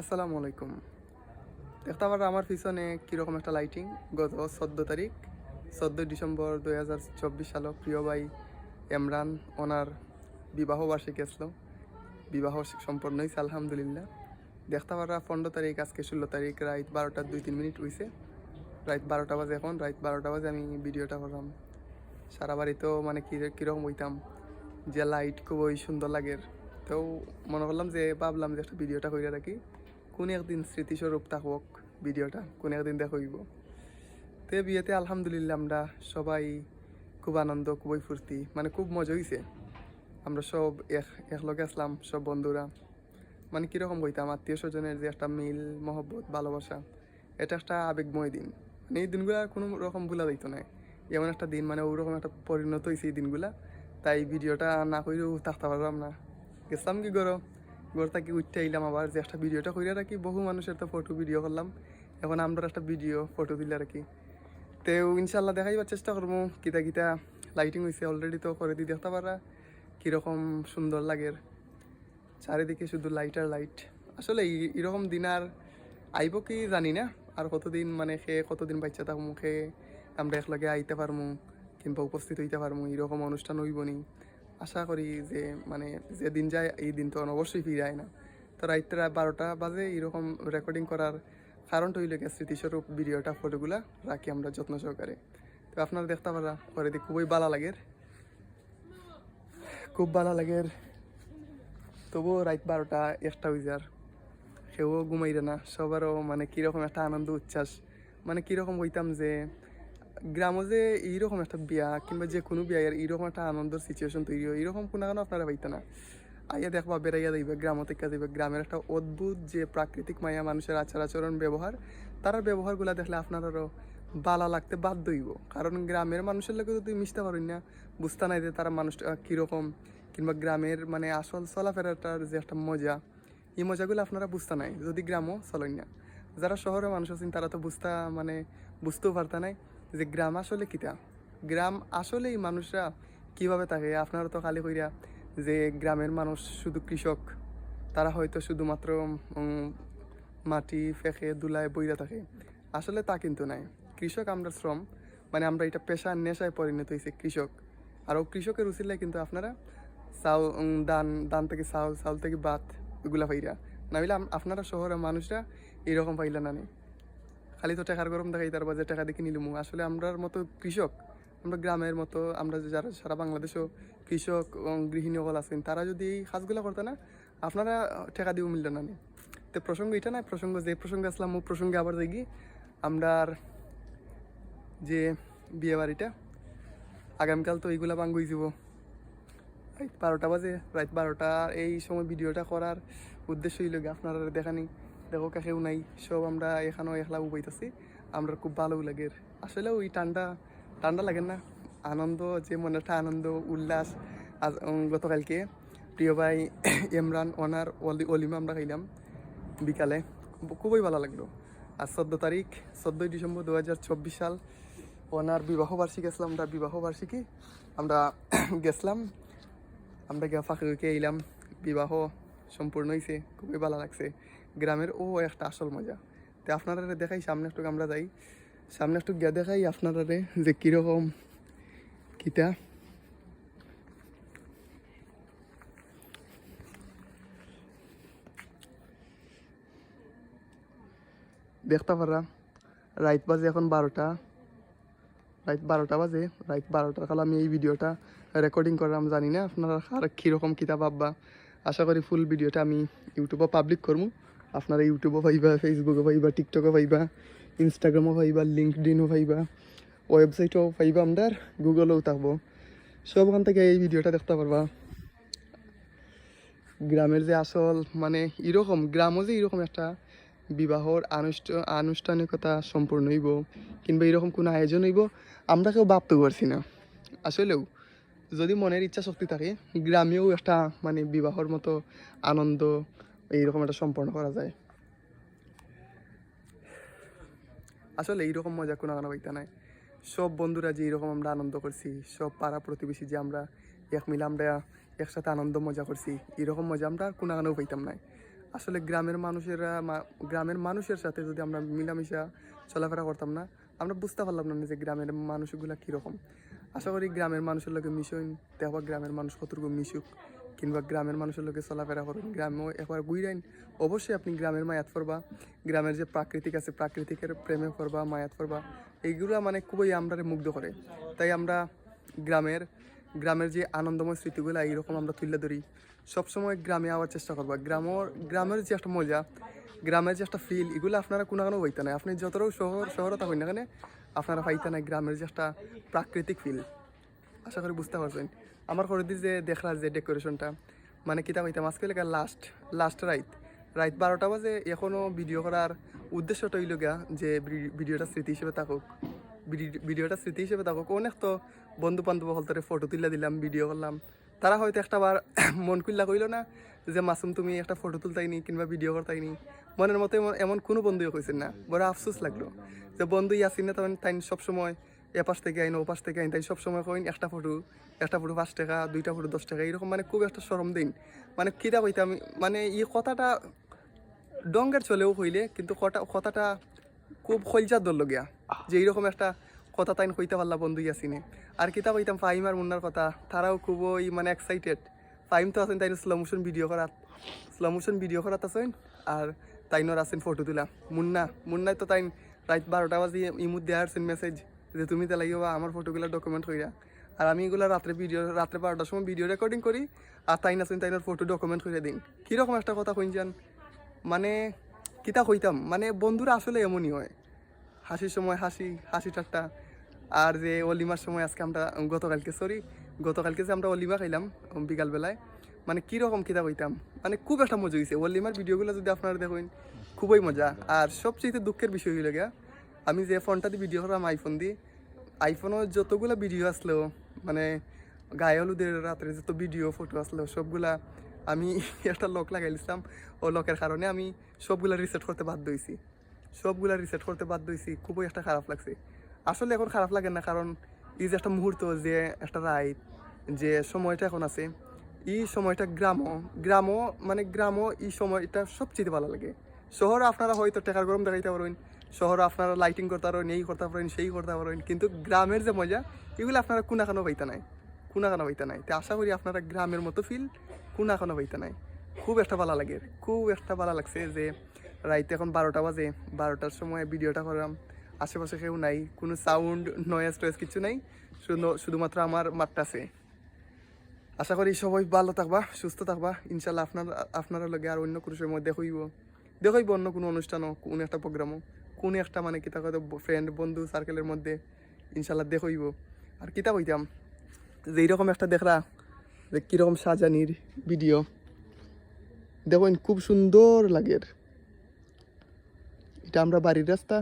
আসসালামু আলাইকুম। দেখতে পারা আমার পিছনে কীরকম একটা লাইটিং। গত 14 তারিখ 14 ডিসেম্বর 2024 সালে প্রিয় ভাই এমরান ওনার বিবাহ বার্ষিকী আসলো। বিবাহ সম্পন্ন হয়েছে আলহামদুলিল্লাহ। দেখতে পারা 15 তারিখ, আজকে 16 তারিখ, রাত 12টা 2-3 মিনিট হয়েছে। রাত 12টা বাজে, এখন রাত 12টা বাজে আমি ভিডিওটা করলাম। সারা বাড়িতেও মানে কীরকম হইতাম যে লাইট খুবই সুন্দর লাগের। তো মনে করলাম যে ভাবলাম যে একটা ভিডিওটা কইরা রাখি, কোন একদিন স্মৃতিস্বরূপ থাকুক ভিডিওটা, কোন একদিন দেখইব। তো বিয়েতে আলহামদুলিল্লাহ আমরা সবাই খুব আনন্দ, খুবই ফুর্তি, মানে খুব মজা হয়েছে। আমরা সব একলগে আসলাম, সব বন্ধুরা। মানে কীরকম হইতাম, আত্মীয় স্বজনের যে একটা মিল, মহব্বত, ভালোবাসা, এটা একটা আবেগময় দিন। মানে এই দিনগুলো কোনো রকম ভুলা যাইতো না। এমন একটা দিন, মানে ওরকম একটা পরিণত হয়েছে এই দিনগুলা। তাই ভিডিওটা না করেও থাকতে পারলাম না। গেছিলাম কি ঘর থেকে উঠতে আইলাম আবার যে একটা ভিডিওটা করে রাখি। বহু মানুষের তো ফটো ভিডিও করলাম, এখন আমরা একটা ভিডিও ফটো দিলে রাখি। তো ইনশাল্লাহ দেখাইবার চেষ্টা করবো কিতা কিতা লাইটিং হয়েছে। অলরেডি তো করে দিয়ে দেখতে পারা কীরকম সুন্দর লাগে। চারিদিকে শুধু লাইট আর লাইট। আসলে এরকম দিন আর আইব কি জানি না। আর কতদিন, মানে কতদিন বাচ্চা থাকবো, আমরা একলগে আইতে পারবো কিংবা উপস্থিত হইতে পারবো, এরকম অনুষ্ঠান হইব নি। আশা করি যে মানে যে দিন যায় এই দিন তো অবশ্যই ফিরায় না। তো রাইতে 12টা বাজে এরকম রেকর্ডিং করার কারণটা হইলে স্মৃতিস্বরূপ ভিডিওটা, ফটোগুলা রাখি আমরা যত্ন সহকারে। তো আপনারা দেখতে পারা করে দিয়ে খুবই ভালো লাগে, খুব ভালো লাগে। তবুও রাত 12টা 1টা হয়ে যার, কেউ ঘুমাইরে না। সবারও মানে কীরকম একটা আনন্দ উচ্ছ্বাস। মানে কীরকম হইতাম যে গ্রামে যে এইরকম একটা বিয়া কিংবা যে কোনো বিয়া এইরকম একটা আনন্দের সিচুয়েশন তৈরি হয়, এরকম কোনো আপনারা পাইতে না। আইয়া দেখবা, বেড়াইয়া দেখবে, গ্রাম থেকে দেখবে গ্রামের একটা অদ্ভুত যে প্রাকৃতিক মায়া, মানুষের আচার আচরণ, ব্যবহার, তার ব্যবহারগুলো দেখলে আপনারও বালা লাগতে বাধ্য হইব। কারণ গ্রামের মানুষের লোকে যদি মিশতে পারেন না, বুঝতে নাই যে তারা মানুষটা কীরকম, কিংবা গ্রামের মানে আসল চলাফেরাটার যে একটা মজা, এই মজাগুলো আপনারা বুঝতে নাই যদি গ্রামও চলেন না। যারা শহরের মানুষ আছেন তারা তো বুঝতেও পারতা নাই যে গ্রাম আসলে কিতা। গ্রাম আসলে এই মানুষরা কীভাবে থাকে। আপনারা তো খালি কইরা যে গ্রামের মানুষ শুধু কৃষক, তারা হয়তো শুধুমাত্র মাটি ফেঁকে দুলায় বইরা থাকে। আসলে তা কিন্তু নাই। কৃষক আমরা শ্রম, মানে আমরা এটা পেশার নেশায় পরিণত হয়েছে কৃষক। আর ও কৃষকের উচিলায় কিন্তু আপনারা চাউল, ধান থেকে চাউল, চাউল থেকে ভাত, এগুলা পাইরা। না হইলে আপনারা শহরের মানুষরা এরকম পাইলা না নি। খালি তো টাকার গরম দেখাই, তার বাজে টাকা দেখে নিলাম। আসলে আমরার মতো কৃষক, আমরা গ্রামের মতো, আমরা যারা সারা বাংলাদেশেও কৃষক গৃহিণী সকল আছেন, তারা যদি এই কাজগুলো করতে না, আপনারা টাকা দিয়েও মিলল না নি। তো প্রসঙ্গ এটা না, প্রসঙ্গ যে প্রসঙ্গে আসলাম ও প্রসঙ্গে আবার দেখি আমরা যে বিয়ে বাড়িটা আগামীকাল তো এইগুলা বাঙ্গ হয়ে যাব। রাত 12টা বাজে, রাত 12টা এই সময় ভিডিওটা করার উদ্দেশ্য হইল আপনারা দেখানি। দেখো কাকেও নাই, সব আমরা এখানেও একলা উপাইতেছি। আমরা খুব ভালো লাগে। আসলে ওই ঠান্ডা ঠান্ডা লাগে না, আনন্দ, যে মনে একটা আনন্দ উল্লাস। আজ গতকালকে প্রিয় ভাই ইমরান ওনার অলিমা আমরা খাইলাম বিকালে, খুবই ভালো লাগলো। আর 14 তারিখ 14 ডিসেম্বর 2024 সাল ওনার বিবাহ বার্ষিকী আসলাম। আমরা বিবাহ বার্ষিকী আমরা গেছিলাম, আমরা গিয়ে ফাঁকে এলাম। বিবাহ সম্পূর্ণ হয়েছে, খুবই ভালো লাগছে। গ্রামের ও একটা আসল মজা। তো আপনারা দেখাই, সামনে একটু আমরা যাই, সামনে একটু গিয়ে দেখাই আপনারা যে কীরকম কিতা। দেখতে পারা রাত বাজে এখন 12টা, রাত 12টা বাজে। রাত 12টার কাল আমি এই ভিডিওটা রেকর্ডিং করলাম। জানি না আপনারা আর কীরকম কিতা ভাববা। আশা করি ফুল ভিডিওটা আমি ইউটিউবে পাবলিক করবো। আপনারা ইউটিউবও পাইবা, ফেসবুকও পাইবা, টিকটকও পাইবা, ইনস্টাগ্রামও পাইবা, লিঙ্কডিনও পাইবা, ওয়েবসাইটও পাইবা, আমরা গুগলেও থাকবো। সবখান থেকে এই ভিডিওটা দেখতে পারবা। গ্রামের যে আসল মানে এরকম গ্রামও যে এরকম একটা বিবাহর আনুষ্ঠানিকতা সম্পূর্ণ হইব কিংবা এরকম কোনো আয়োজন হইব, আমরা কেউ ভাবতে পারছি না। আসলেও যদি মনের ইচ্ছা শক্তি থাকে, গ্রামেও একটা মানে বিবাহর মতো আনন্দ এইরকম একটা সম্পন্ন করা যায়। আসলে এইরকম মজা কোনো পাইতে নাই। সব বন্ধুরা যে এরকম আমরা আনন্দ করছি, সব পাড়া প্রতিবেশী যে আমরা এক মিলে আমরা একসাথে আনন্দ মজা করছি, এরকম মজা আমরা কোনো পাইতাম না। আসলে গ্রামের মানুষের সাথে যদি আমরা মিলামিশা চলাফেরা করতাম না, আমরা বুঝতে পারলাম না যে গ্রামের মানুষগুলা কীরকম। আশা করি গ্রামের মানুষের লোকে মিশুন, দেখবা গ্রামের মানুষ কতটুকু মিশুক, কিংবা গ্রামের মানুষের লোকে চলাফেরা করুন, গ্রামেও একবার ঘুরাইন। অবশ্যই আপনি গ্রামের মায়াত পড়বা, গ্রামের যে প্রাকৃতিক আছে প্রাকৃতিকের প্রেমে পড়বা, মায়াত পড়বা। এইগুলো মানে খুবই আমরা মুগ্ধ করে। তাই আমরা গ্রামের যে আনন্দময় স্মৃতিগুলো এইরকম আমরা তুলে ধরি, সবসময় গ্রামে আওয়ার চেষ্টা করবা। গ্রামের যে একটা মজা, গ্রামের যে একটা ফিল, এগুলো আপনারা কোনো পাইতে নাই। আপনি যতটাও শহরে থাকুন না কেন, আপনারা পাইতে নাই গ্রামের যে একটা প্রাকৃতিক ফিল। আশা করি বুঝতে পারছেন। আমার করে যে দেখলা যে ডেকোরেশনটা, মানে কিতা কইতাম আজকে লেগে লাস্ট রাইত 12টা বাজে। এখনও ভিডিও করার উদ্দেশ্যটা হইল গিয়া যে ভিডিওটা স্মৃতি হিসেবে থাকুক, অনেক তো বন্ধু বান্ধব হলতরে ফটো তুলে দিলাম, ভিডিও করলাম। তারা হয়তো একটা বার মন খুল্লা কইল না যে মাসুম তুমি একটা ফটো তুলতাইনি কিংবা ভিডিও করতাইনি। মনের মতো এমন কোনো বন্ধুও কইছেন না। বড় আফসোস লাগলো যে বন্ধু ইয়াসিন না, তখন তাই সবসময় এপাশ থেকে আইন ওপাশ থেকে আইন, তাই সবসময় কইন একটা ফটো 5 টাকা, 2টা ফটো 10 টাকা, এরকম মানে খুব একটা সরম দিন। মানে কিতা কইতাম, মানে এই কথাটা ডঙ্গের চলেও কইলে, কিন্তু কথাটা খুব খলজার দল লগিয়া যে এইরকম একটা কথা তাইন কইতে পারলা বন্ধু ইয়াসিনে। আর কিতা কইতাম ফাহিম আর মুন্নার কথা, তারাও খুবই মানে এক্সাইটেড। ফাহিম তো আছেন তাই স্লো মোশন ভিডিও করাত আছেন, আর তাইনর আছেন ফটো তুলা। মুন্নায় তো তাইন রাত 12টা বাজে ইমুদ দেওয়া আসছেন মেসেজ যে তুমি তে লাগিও আমার ফটোগুলো ডকুমেন্ট কইরা। আর আমি এগুলো রাত্রে 12টার সময় ভিডিও রেকর্ডিং করি, আর তাইন আছেন তাইনর ফটো ডকুমেন্ট করে দিন। কীরকম একটা কথা কইন, মানে কিতা কইতাম, মানে বন্ধুরা আসলে এমনই হয়। হাসির সময় হাসি ঠাট্টা। আর যে অলিমার সময় আজকে আমরা গতকালকে যে আমরা অলিমা খাইলাম বিকালবেলায়, মানে কীরকম কিতা কইতাম, মানে খুব একটা মজা হয়েছে। অলিমার ভিডিওগুলো যদি আপনারা দেখেন খুবই মজা। আর সবচেয়ে দুঃখের বিষয় হইল গিয়া, আমি যে ফোনটা দিয়ে ভিডিও করলাম আইফোনও যতগুলো ভিডিও আসলো, মানে গায়ে হলুদের রাত্রে যত ভিডিও ফটো আসলো, সবগুলা আমি একটা লক লাগাইছিলাম। ও লকের কারণে আমি সবগুলা রিসেট করতে বাধ্য হয়েছি। খুবই একটা খারাপ লাগছে। আসলে এখন খারাপ লাগে না, কারণ এই যে একটা মুহূর্ত, যে একটা রাইড, যে সময়টা এখন আছে, এই সময়টা গ্রামও এই সময়টা সবচেয়ে ভালো লাগে। শহরে আপনারা হয়তো টাকার গরম দেখাইতে পারেন, শহরে আপনারা লাইটিং করতে পারেন, এই করতে পারেন, সেই করতে পারেন, কিন্তু গ্রামের যে মজা, এগুলো আপনারা কোনাখানো পাইতে নাই। তো আশা করি আপনারা গ্রামের মতো ফিল কোনাখানো পাইতে নাই। খুব একটা ভালো লাগছে যে রাইতে এখন 12টা বাজে। 12টার সময় ভিডিওটা করলাম, আশেপাশে কেউ নাই, কোনো সাউন্ড নয়েজ কিছু নাই, শুধুমাত্র আমার মাঠটা আছে। আশা করি সবাই ভালো থাকবা, সুস্থ থাকবা। ইনশাল্লাহ আপনারা লগে আর অন্য কোনো সময় দেখইব অন্য কোনো অনুষ্ঠানও, কোনো একটা প্রোগ্রামও, কোনো একটা মানে কিতা কথা ফ্রেন্ড বন্ধু সার্কেলের মধ্যে ইনশাল্লাহ দেখইব। আর কিতা কইতাম যে এইরকম একটা দেখরা যে কীরকম সাজানির ভিডিও দেখুন, খুব সুন্দর লাগে। এটা আমরা বাড়ির রাস্তা।